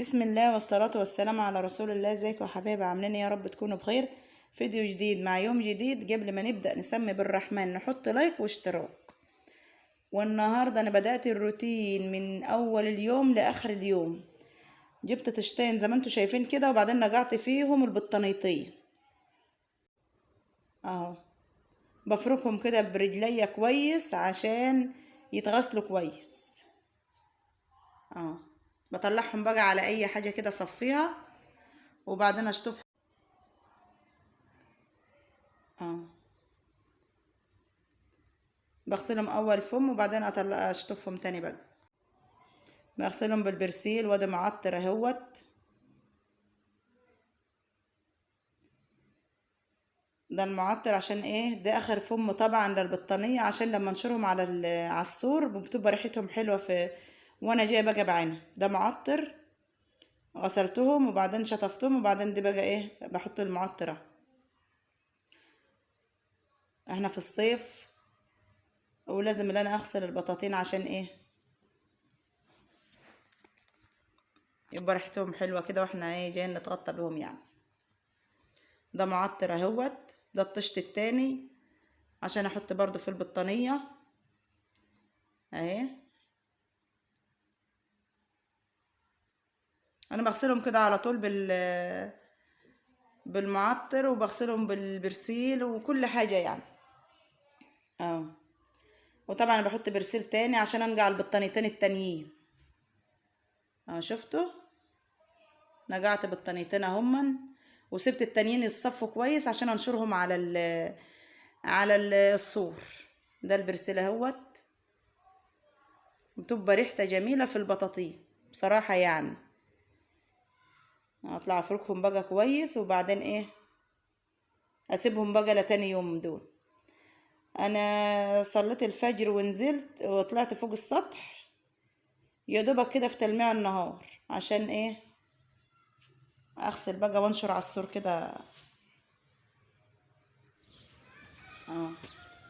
بسم الله والصلاة والسلام على رسول الله. ازيكم يا حبايبي؟ عاملين ايه؟ يا رب تكونوا بخير. فيديو جديد مع يوم جديد. قبل ما نبدأ نسمي بالرحمن نحط لايك واشتراك. والنهاردة انا بدأت الروتين من اول اليوم لاخر اليوم. جبت طشتين زي ما انتوا شايفين كده، وبعدين نقعت فيهم البطانيتين اهو. بفركهم كده برجليا كويس عشان يتغسلوا كويس اهو. بطلعهم بقى على اي حاجة كده صفيها، وبعدين اشطف بغسلهم اول فم، وبعدين اشطفهم تاني بقى. بغسلهم بالبرسيل وادي معطر اهوت. ده المعطر عشان ايه؟ ده اخر فم طبعا للبطانية، عشان لما انشرهم على السور بتبقى ريحتهم حلوة وانا جايه بقى بعينها. ده معطر غسلتهم وبعدين شطفتهم، وبعدين دي بقى ايه؟ بحط المعطرة. احنا في الصيف ولازم ان انا اغسل البطاطين عشان ايه؟ يبقى ريحتهم حلوة كده واحنا ايه جايين نتغطى بهم يعني. ده معطر اهوت. ده الطشت التاني عشان احط برضو في البطانية اهي. انا بغسلهم كده على طول بالمعطر، وبغسلهم بالبرسيل وكل حاجة يعني اه. وطبعا انا بحط برسيل تاني عشان انقع البطانيتين التانيين اه. شفتوا؟ نقعت بطانيتين اهمن، وسبت التانيين يتصفوا كويس عشان انشرهم على السور. ده البرسيل اهوت. بتبقى ريحته جميله في البطاطين بصراحه يعني. اطلع افركهم بقى كويس، وبعدين ايه؟ اسيبهم بقى لتاني يوم دول. انا صليت الفجر ونزلت وطلعت فوق السطح يا دوبك كده في تلميع النهار، عشان ايه؟ اغسل بقى وانشر على السور كده اه.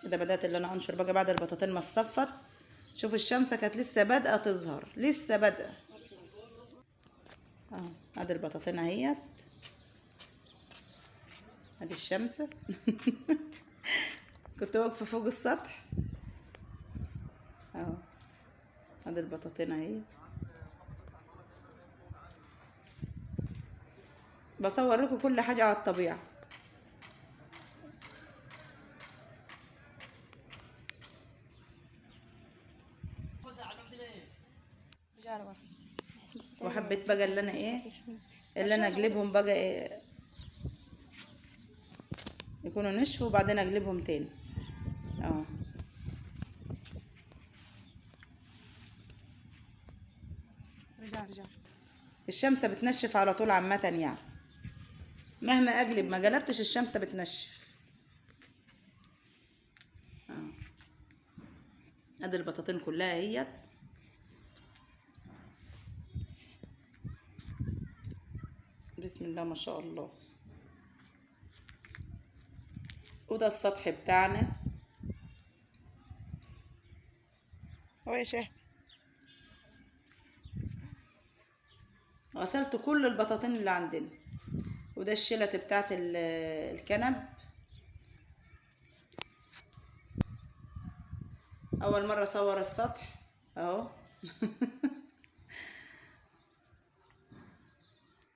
كده بدأت اللي انا انشر بقى بعد البطاطين ما اتصفت. شوف الشمسة كانت لسه بادئة تظهر، لسه بادئة اه. ادي البطاطين اهيت، ادي الشمس. كنت واقفة فوق السطح اهو. ادي البطاطين اهي. بصور لكم كل حاجة على الطبيعة وحبيت بقى اللي انا ايه، اللي انا اقلبهم بقى إيه، يكونوا نشفوا وبعدين اقلبهم تاني اهو. الشمسة بتنشف على طول عامة يعني، مهما اقلب ما قلبتش الشمسة بتنشف اه. ادي البطاطين كلها اهيت. بسم الله ما شاء الله. وده السطح بتاعنا هو يا شهد. غسلت كل البطاطين اللي عندنا. وده الشلت بتاعت الكنب. اول مره اصور السطح اهو.